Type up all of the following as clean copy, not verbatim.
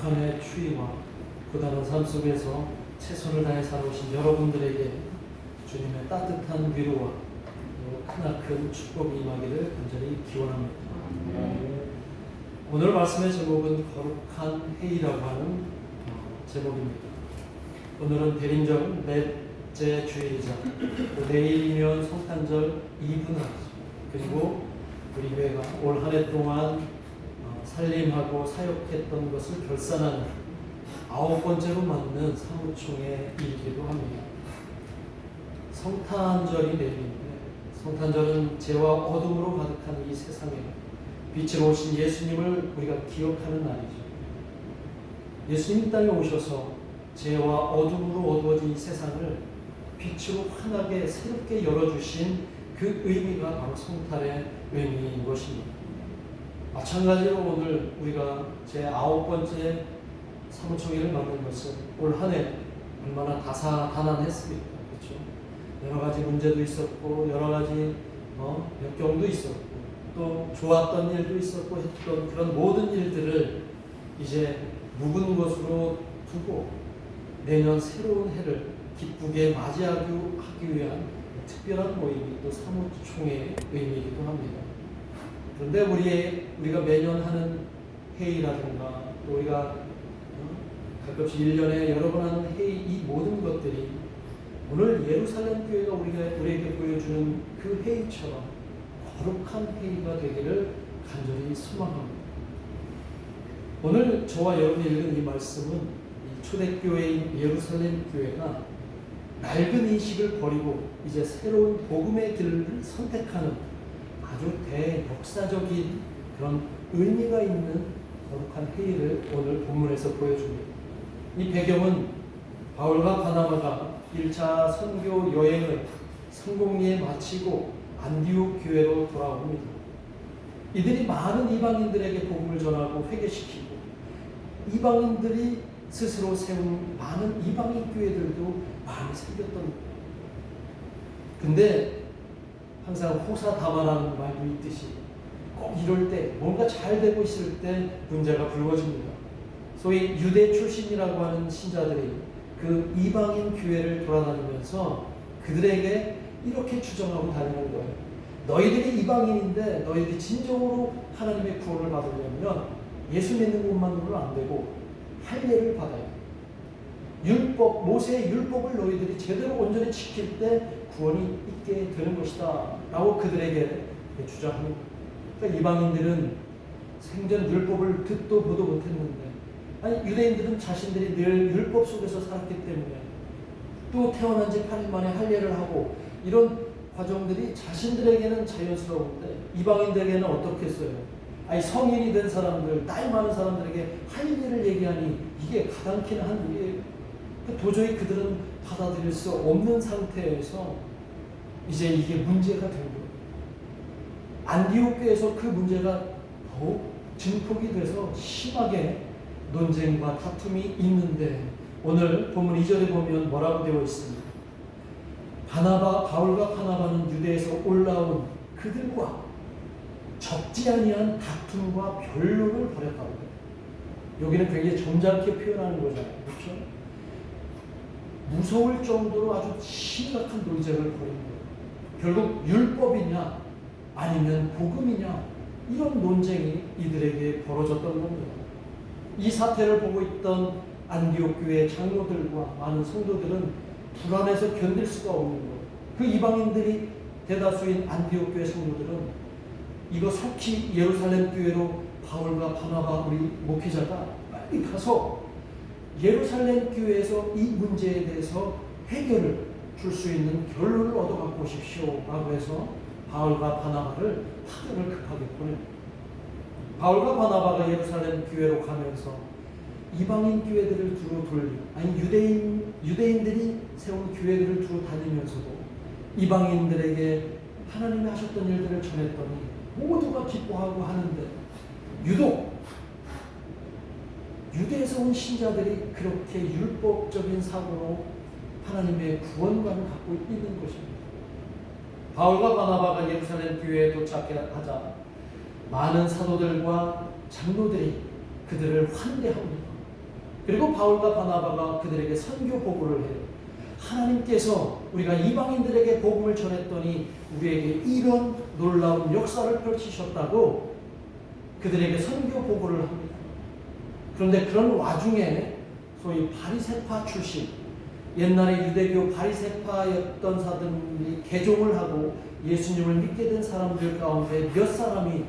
극한의 추위와 고단한 삶 속에서 최선을 다해 살아오신 여러분들에게 주님의 따뜻한 위로와 크나큰 축복이 임하기를 간절히 기원합니다. 오늘 말씀의 제목은 거룩한 회의라고 하는 제목입니다. 오늘은 대림절 넷째 주일이자 내일이면 성탄절 2분할, 그리고 우리 교회가 올 한 해 동안 살림하고 사역했던 것을 결산하는 9번째로 맞는 사무총의 일이기도 합니다. 성탄절이 내일인데, 성탄절은 죄와 어둠으로 가득한 이 세상에 빛으로 오신 예수님을 우리가 기억하는 날이죠. 예수님 이 땅에 오셔서 죄와 어둠으로 어두워진 이 세상을 빛으로 환하게 새롭게 열어주신 그 의미가 바로 성탄의 의미인 것입니다. 마찬가지로 오늘 우리가 제 9번째 사무총회를 만든 것은 올 한 해 얼마나 다사다난했습니까? 그렇죠? 여러 가지 문제도 있었고, 여러 가지 역경도 있었고, 또 좋았던 일도 있었고 했던 그런 모든 일들을 이제 묵은 것으로 두고 내년 새로운 해를 기쁘게 맞이하기 위한 특별한 모임이 또 사무총회의 의미이기도 합니다. 그런데 우리가 매년 하는 회의라든가 또 우리가 가끔씩 1년에 여러 번 하는 회의, 이 모든 것들이 오늘 예루살렘 교회가 우리에게 보여주는 그 회의처럼 거룩한 회의가 되기를 간절히 소망합니다. 오늘 저와 여러분이 읽은 이 말씀은 이 초대교회인 예루살렘 교회가 낡은 인식을 버리고 이제 새로운 복음의 길을 선택하는 아주 대역사적인 그런 의미가 있는 거룩한 회의를 오늘 본문에서 보여줍니다. 이 배경은 바울과 바나바가 1차 선교 여행을 성공리에 마치고 안디옥 교회로 돌아옵니다. 이들이 많은 이방인들에게 복음을 전하고 회개시키고, 이방인들이 스스로 세운 많은 이방인 교회들도 많이 생겼던 겁니다. 근데 항상 호사다마라는 말도 있듯이 꼭 이럴 때, 뭔가 잘 되고 있을 때 문제가 불거집니다. 소위 유대 출신이라고 하는 신자들이 그 이방인 교회를 돌아다니면서 그들에게 이렇게 주장하고 다니는 거예요. 너희들이 이방인인데 너희들이 진정으로 하나님의 구원을 받으려면 예수 믿는 것만으로는 안 되고 할례를 받아야 돼. 율법, 모세의 율법을 너희들이 제대로 온전히 지킬 때 구원이 있게 되는 것이다 라고 그들에게 주장합니다. 그러니까 이방인들은 생전 율법을 듣도 보도 못했는데, 아니 유대인들은 자신들이 늘 율법 속에서 살았기 때문에 또 태어난 지 8일 만에 할례를 하고, 이런 과정들이 자신들에게는 자연스러운데 이방인들에게는 어떻겠어요? 아니 성인이 된 사람들, 나이 많은 사람들에게 할례를 얘기하니 이게 가당키는 한 일이에요. 도저히 그들은 받아들일 수 없는 상태에서 이제 이게 문제가 된 거예요. 안디옥 교회에서 그 문제가 더욱 증폭이 돼서 심하게 논쟁과 다툼이 있는데, 오늘 본문 2절에 보면 뭐라고 되어 있습니까? 바울과 바나바는 유대에서 올라온 그들과 적지 아니한 다툼과 변론을 벌였다고 해요. 여기는 굉장히 점잖게 표현하는 거잖아요. 그렇죠? 무서울 정도로 아주 심각한 논쟁을 벌인 거예요. 결국 율법이냐 아니면 복음이냐, 이런 논쟁이 이들에게 벌어졌던 겁니다. 이 사태를 보고 있던 안디옥 교회 장로들과 많은 성도들은 불안해서 견딜 수가 없는 거예요. 그 이방인들이 대다수인 안디옥 교회 성도들은 이거 속히 예루살렘 교회로 바울과 바나바 우리 목회자가 빨리 가서 예루살렘 교회에서 이 문제에 대해서 해결을 줄 수 있는 결론을 얻어갖고 오십시오 라고 해서 바울과 바나바를 파견을 급하게 보냅니다. 바울과 바나바가 예루살렘 교회로 가면서 이방인 교회들을 두루 돌리고, 아니 유대인들이 세운 교회들을 두루 다니면서도 이방인들에게 하나님이 하셨던 일들을 전했더니 모두가 기뻐하고 하는데, 유독 유대에서 온 신자들이 그렇게 율법적인 사고로 하나님의 구원관을 갖고 있는 것입니다. 바울과 바나바가 예루살렘 교회에 도착하자 많은 사도들과 장로들이 그들을 환대합니다. 그리고 바울과 바나바가 그들에게 선교 보고를 해요. 하나님께서 우리가 이방인들에게 복음을 전했더니 우리에게 이런 놀라운 역사를 펼치셨다고 그들에게 선교 보고를 합니다. 그런데 그런 와중에 소위 바리새파 출신, 옛날에 유대교 바리새파였던 사람들이 개종을 하고 예수님을 믿게 된 사람들 가운데 몇 사람이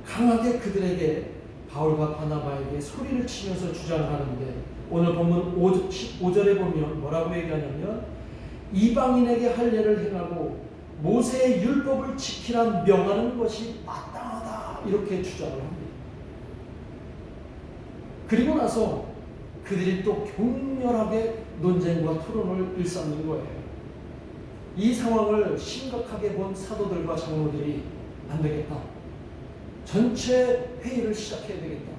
강하게 그들에게 바울과 바나바에게 소리를 치면서 주장하는데, 오늘 본문 15절에 보면 뭐라고 얘기하냐면 이방인에게 할례를 행하고 모세의 율법을 지키라 명하는 것이 마땅하다, 이렇게 주장을 합니다. 그리고 나서 그들이 또 격렬하게 논쟁과 토론을 일삼는 거예요. 이 상황을 심각하게 본 사도들과 장로들이 안 되겠다, 전체 회의를 시작해야 되겠다.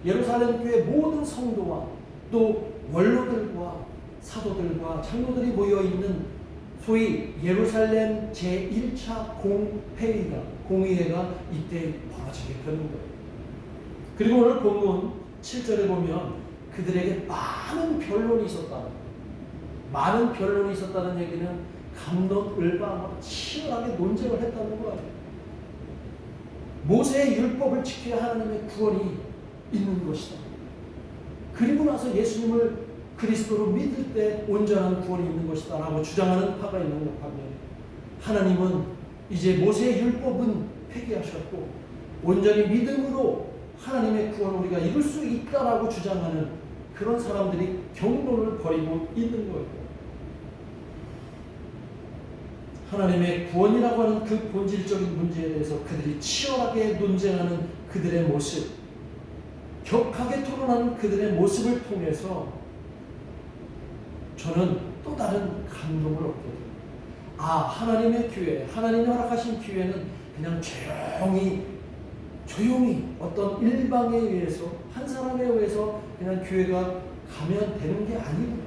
예루살렘 교회 모든 성도와 또 원로들과 사도들과 장로들이 모여있는 소위 예루살렘 제1차 공회의가 이때 벌어지게 되는 거예요. 그리고 오늘 본문 7절에 보면 그들에게 많은 변론이 있었다. 많은 변론이 있었다는 얘기는 감론을박하고 치열하게 논쟁을 했다는 거예요. 모세의 율법을 지켜야 하나님의 구원이 있는 것이다. 그리고 나서 예수님을 그리스도로 믿을 때 온전한 구원이 있는 것이다 라고 주장하는 파가 있는 것 반면, 하나님은 이제 모세의 율법은 폐기하셨고 온전히 믿음으로 하나님의 구원을 우리가 이룰 수 있다라고 주장하는 그런 사람들이 경론을 벌이고 있는 거예요. 하나님의 구원이라고 하는 그 본질적인 문제에 대해서 그들이 치열하게 논쟁하는 그들의 모습, 격하게 토론하는 그들의 모습을 통해서 저는 또 다른 감동을 얻게 돼요. 하나님의 교회, 하나님이 허락하신 교회는 그냥 조용히 어떤 일방에 의해서, 한 사람에 의해서 그냥 교회가 가면 되는 게 아니구나.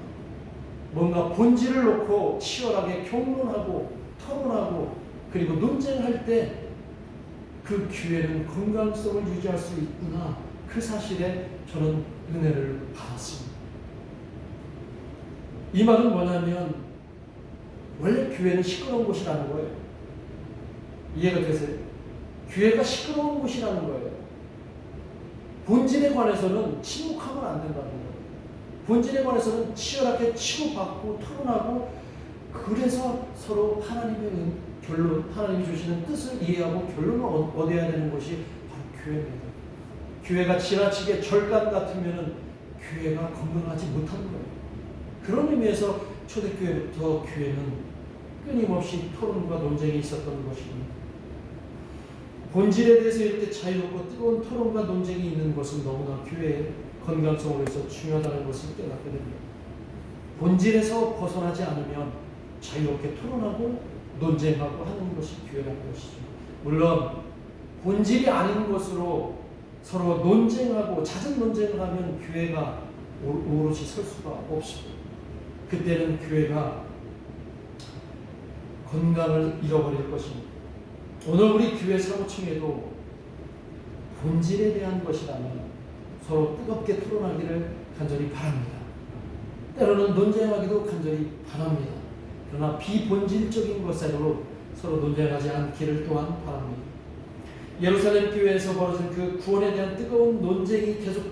뭔가 본질을 놓고 치열하게 경론하고 토론하고 그리고 논쟁할 때 그 교회는 건강성을 유지할 수 있구나, 그 사실에 저는 은혜를 받았습니다. 이 말은 뭐냐면 원래 교회는 시끄러운 곳이라는 거예요. 이해가 되세요? 교회가 시끄러운 곳이라는 거예요. 본질에 관해서는 침묵하면 안 된다는 거예요. 본질에 관해서는 치열하게 치고받고 토론하고, 그래서 서로 하나님의 결론, 하나님이 주시는 뜻을 이해하고 결론을 얻어야 되는 것이 바로 교회입니다. 교회가 지나치게 절간 같으면 교회가 건강하지 못하는 거예요. 그런 의미에서 초대교회부터 교회는 끊임없이 토론과 논쟁이 있었던 것입니다. 본질에 대해서 이렇게 자유롭고 뜨거운 토론과 논쟁이 있는 것은 너무나 교회의 건강성을 위해서 중요하다는 것을 깨닫게 됩니다. 본질에서 벗어나지 않으면 자유롭게 토론하고 논쟁하고 하는 것이 교회라는 것이죠. 물론 본질이 아닌 것으로 서로 논쟁하고 잦은 논쟁을 하면 교회가 오롯이 설 수가 없습니다. 그때는 교회가 건강을 잃어버릴 것입니다. 오늘 우리 교회 사무총회도 본질에 대한 것이라면 서로 뜨겁게 토론하기를 간절히 바랍니다. 때로는 논쟁하기도 간절히 바랍니다. 그러나 비본질적인 것으로 서로 논쟁하지 않기를 또한 바랍니다. 예루살렘 교회에서 벌어진 그 구원에 대한 뜨거운 논쟁이 계속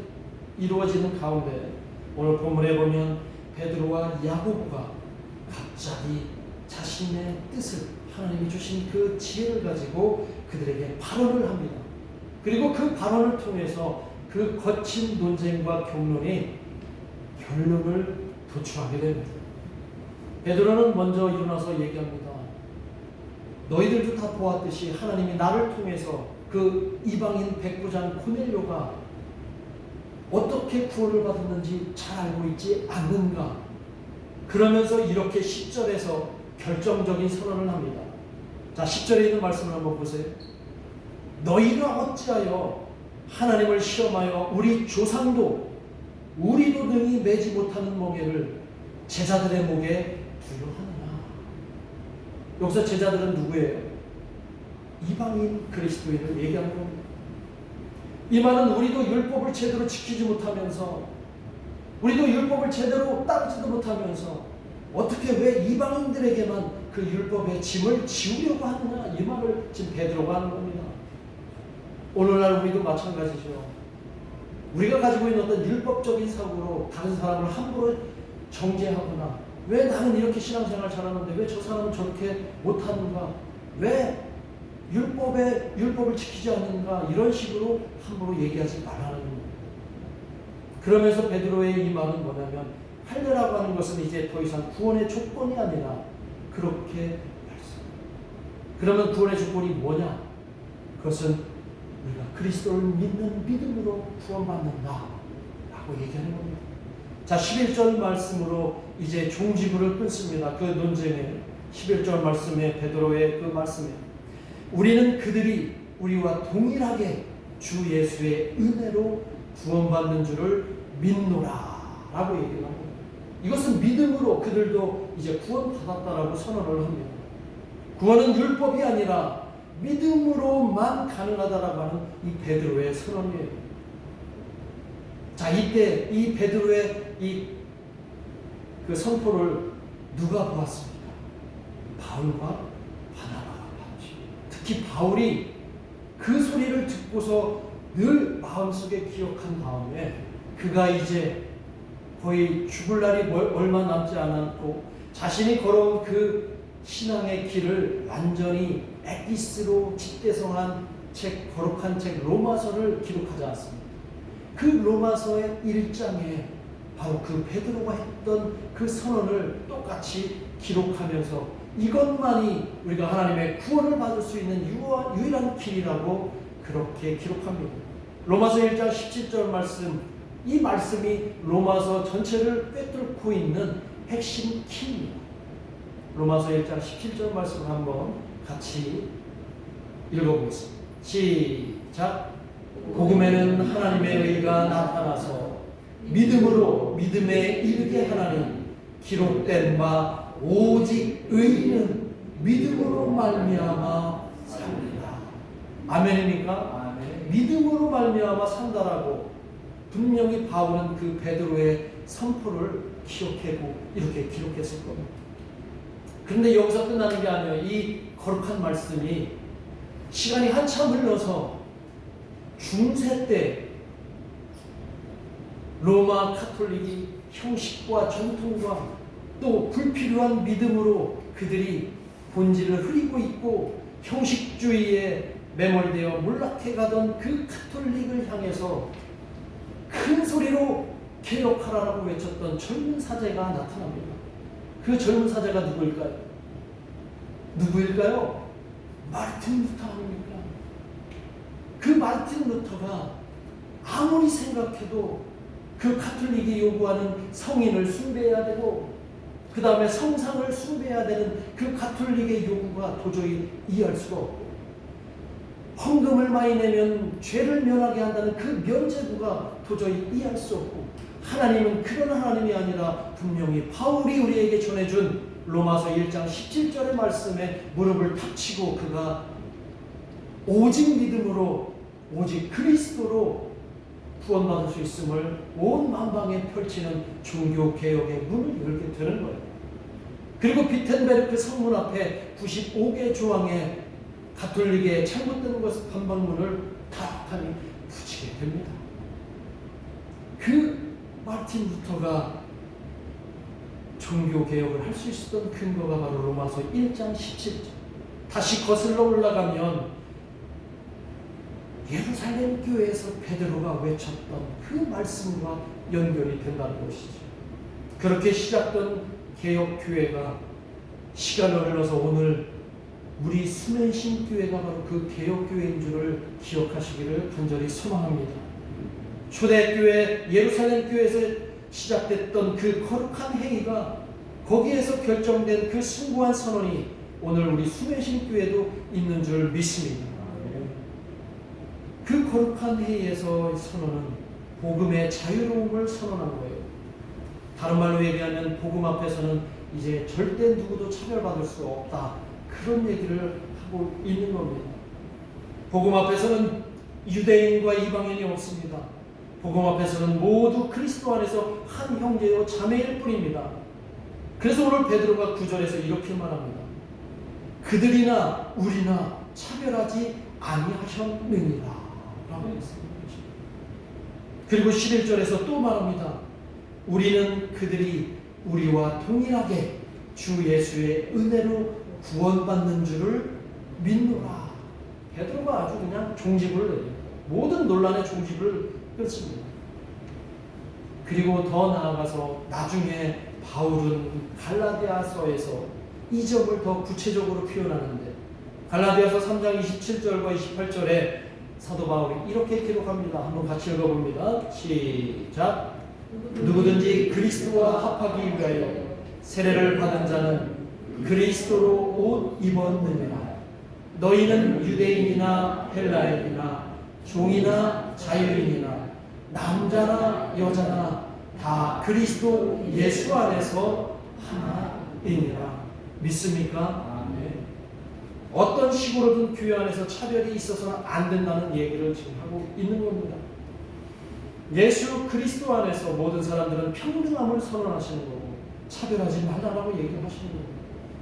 이루어지는 가운데 오늘 본문에 보면 베드로와 야고보가 갑자기 자신의 뜻을, 하나님이 주신 그 지혜를 가지고 그들에게 발언을 합니다. 그리고 그 발언을 통해서 그 거친 논쟁과 경론이 결론을 도출하게 됩니다. 베드로는 먼저 일어나서 얘기합니다. 너희들도 다 보았듯이 하나님이 나를 통해서 그 이방인 백부장 고넬료가 어떻게 구원을 받았는지 잘 알고 있지 않는가. 그러면서 이렇게 10절에서 결정적인 선언을 합니다. 자, 10절에 있는 말씀을 한번 보세요. 너희가 어찌하여 하나님을 시험하여 우리 조상도 우리도 능히 매지 못하는 멍에를 제자들의 목에 두려 하느냐. 여기서 제자들은 누구예요? 이방인 그리스도인을 얘기하는 겁니다. 이 말은 우리도 율법을 제대로 지키지 못하면서 우리도 율법을 제대로 따르지도 못하면서 어떻게 왜 이방인들에게만 그 율법의 짐을 지우려고 하느냐, 이 말을 지금 베드로가 하는 겁니다. 오늘날 우리도 마찬가지죠. 우리가 가지고 있는 어떤 율법적인 사고로 다른 사람을 함부로 정죄하거나, 왜 나는 이렇게 신앙생활 잘하는데 왜 저 사람은 저렇게 못하는가, 왜 율법을 지키지 않는가, 이런 식으로 함부로 얘기하지 말라는 겁니다. 그러면서 베드로의 이 말은 뭐냐면, 할례라고 하는 것은 이제 더 이상 구원의 조건이 아니라 그렇게 말씀합니다. 그러면 구원의 조건이 뭐냐? 그것은 우리가 그리스도를 믿는 믿음으로 구원받는다 라고 얘기하는 겁니다. 자, 11절 말씀으로 이제 종지부를 끊습니다. 그 논쟁에 11절 말씀에, 베드로의 그 말씀에, 우리는 그들이 우리와 동일하게 주 예수의 은혜로 구원받는 줄을 믿노라 라고 얘기를 합니다. 이것은 믿음으로 그들도 이제 구원받았다라고 선언을 합니다. 구원은 율법이 아니라 믿음으로만 가능하다라고 하는 이 베드로의 선언이에요. 자, 이때 이 베드로의 그 선포를 누가 보았습니까? 바울과 바나바가 봤지. 특히 바울이 그 소리를 듣고서 늘 마음속에 기억한 다음에 그가 이제 거의 죽을 날이 얼마 남지 않았고 자신이 걸어온 그 신앙의 길을 완전히 에피스로 집대성한 책, 거룩한 책 로마서를 기록하지 않습니다. 그 로마서의 1장에 바로 그 베드로가 했던 그 선언을 똑같이 기록하면서 이것만이 우리가 하나님의 구원을 받을 수 있는 유일한 길이라고 그렇게 기록합니다. 로마서 1장 17절 말씀, 이 말씀이 로마서 전체를 꿰뚫고 있는 핵심 키입니다. 로마서 1장 17절 말씀을 한번 같이 읽어보겠습니다. 시작. 복음에는 하나님의 의가 나타나서 믿음으로 믿음에 이르게 하나니 기록된 바 오직 의인은 믿음으로 말미암아 삽니다. 아멘입니까? 아멘. 믿음으로 말미암아 산다라고 분명히 바울은 그 베드로의 선포를 기억하고 이렇게 기록했을 겁니다. 그런데 여기서 끝나는 게 아니에요. 이 거룩한 말씀이 시간이 한참 흘러서 중세 때 로마 카톨릭이 형식과 전통과 또 불필요한 믿음으로 그들이 본질을 흐리고 있고 형식주의에 매몰되어 몰락해가던 그 카톨릭을 향해서 큰 소리로 개혁하라라고 외쳤던 젊은 사제가 나타납니다. 그 젊은 사제가 누구일까요? 누구일까요? 마르틴 루터 아닙니까? 그 마르틴 루터가 아무리 생각해도 그 카톨릭이 요구하는 성인을 숭배해야 되고 그 다음에 성상을 숭배해야 되는 그 카톨릭의 요구가 도저히 이해할 수가 없고 헌금을 많이 내면 죄를 면하게 한다는 그 면제부가 도저히 이해할 수 없고 하나님은 그런 하나님이 아니라 분명히 바울이 우리에게 전해준 로마서 1장 17절의 말씀에 무릎을 탁 치고 그가 오직 믿음으로 오직 그리스도로 구원받을 수 있음을 온 만방에 펼치는 종교개혁의 문을 열게 되는 거예요. 그리고 비텐베르크 성문 앞에 95개 조항의 가톨릭의 잘못된 것 반박문을 탁하니 붙이게 됩니다. 그 마르틴 루터가 종교개혁을 할 수 있었던 근거가 바로 로마서 1장 17절. 다시 거슬러 올라가면 예루살렘 교회에서 베드로가 외쳤던 그 말씀과 연결이 된다는 것이죠. 그렇게 시작된 개혁교회가 시간을 흘러서 오늘 우리 수면신교회가 바로 그 개혁교회인 줄을 기억하시기를 간절히 소망합니다. 초대교회 예루살렘 교회에서 시작됐던 그 거룩한 행위가 거기에서 결정된 그 숭고한 선언이 오늘 우리 수면신교회도 있는 줄 믿습니다. 그 거룩한 회의에서 선언은 복음의 자유로움을 선언한 거예요. 다른 말로 얘기하면 복음 앞에서는 이제 절대 누구도 차별받을 수 없다. 그런 얘기를 하고 있는 겁니다. 복음 앞에서는 유대인과 이방인이 없습니다. 복음 앞에서는 모두 그리스도 안에서 한 형제요 자매일 뿐입니다. 그래서 오늘 베드로가 9절에서 이렇게 말합니다. 그들이나 우리나 차별하지 아니하셨느니라 라고 했습니다. 그리고 11절에서 또 말합니다. 우리는 그들이 우리와 동일하게 주 예수의 은혜로 구원받는 줄을 믿노라. 베드로가 아주 그냥 종집을 내요. 모든 논란의 종집을 끊습니다. 그리고 더 나아가서 나중에 바울은 갈라디아서에서 이 점을 더 구체적으로 표현하는데 갈라디아서 3장 27절과 28절에 사도 바울이 이렇게 기록합니다. 한번 같이 읽어봅니다. 시작. 누구든지 그리스도와 합하기 위하여 세례를 받은 자는 그리스도로 옷 입었느니라. 너희는 유대인이나 헬라인이나 종이나 자유인이나 남자나 여자나 다 그리스도 예수 안에서 하나이니라. 믿습니까? 어떤 식으로든 교회 안에서 차별이 있어서는 안 된다는 얘기를 지금 하고 있는 겁니다. 예수 그리스도 안에서 모든 사람들은 평등함을 선언하시는 거고 차별하지 말라라고 얘기를 하시는 겁니다.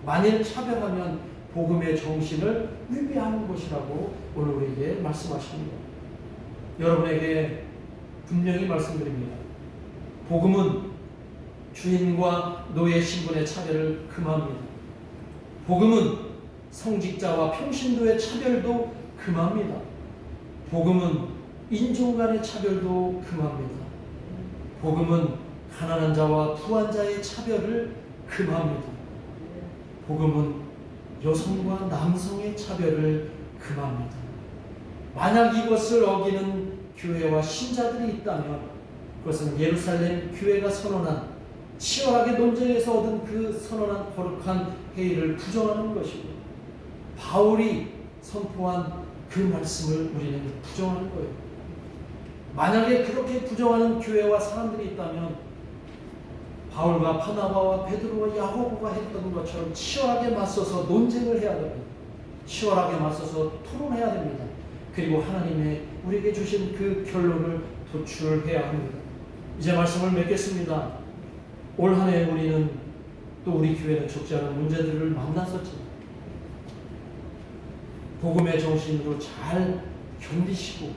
만일 차별하면 복음의 정신을 위배하는 것이라고 오늘 우리에게 말씀하십니다. 여러분에게 분명히 말씀드립니다. 복음은 주인과 노예 신분의 차별을 금합니다. 복음은 성직자와 평신도의 차별도 금합니다. 복음은 인종 간의 차별도 금합니다. 복음은 가난한 자와 부한 자의 차별을 금합니다. 복음은 여성과 남성의 차별을 금합니다. 만약 이것을 어기는 교회와 신자들이 있다면 그것은 예루살렘 교회가 선언한 치열하게 논쟁에서 얻은 그 선언한 거룩한 회의를 부정하는 것이고 바울이 선포한 그 말씀을 우리는 부정하는 거예요. 만약에 그렇게 부정하는 교회와 사람들이 있다면 바울과 바나바와 베드로와 야고보가 했던 것처럼 치열하게 맞서서 논쟁을 해야 됩니다. 치열하게 맞서서 토론해야 됩니다. 그리고 하나님의 우리에게 주신 그 결론을 도출해야 합니다. 이제 말씀을 맺겠습니다. 올 한 해 우리는 또 우리 교회는 적지 않은 문제들을 만났었지만 복음의 정신으로 잘 견디시고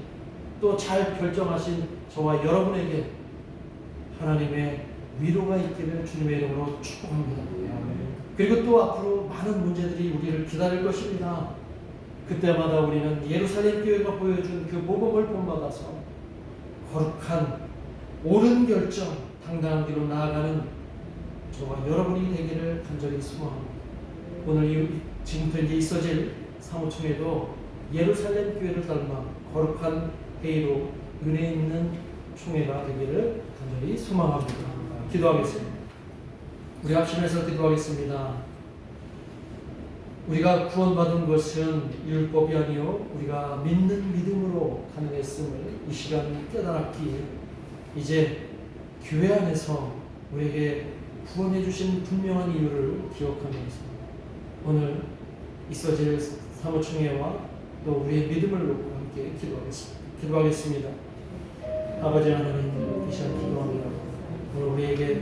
또 잘 결정하신 저와 여러분에게 하나님의 위로가 있기를 주님의 이름으로 축복합니다. 그리고 또 앞으로 많은 문제들이 우리를 기다릴 것입니다. 그때마다 우리는 예루살렘 교회가 보여준 그 모범을 본받아서 거룩한 옳은 결정, 당당한 길로 나아가는 저와 여러분이 되기를 간절히 소망합니다. 오늘 지금부터 이제 있어질 사무총회도 예루살렘 교회를 닮아 거룩한 회의로 은혜 있는 총회가 되기를 간절히 소망합니다. 기도하겠습니다. 우리 합심해서 기도하겠습니다. 우리가 구원받은 것은 율법이 아니요 우리가 믿는 믿음으로 가능했음을 이 시간 깨달았기에 이제 교회 안에서 우리에게 구원해 주신 분명한 이유를 기억하면서 오늘 있어질 사무총회와 또 우리의 믿음을 놓고 함께 기도하겠습니다. 아버지 하나님, 이 시간 기도합니다. 오늘 우리에게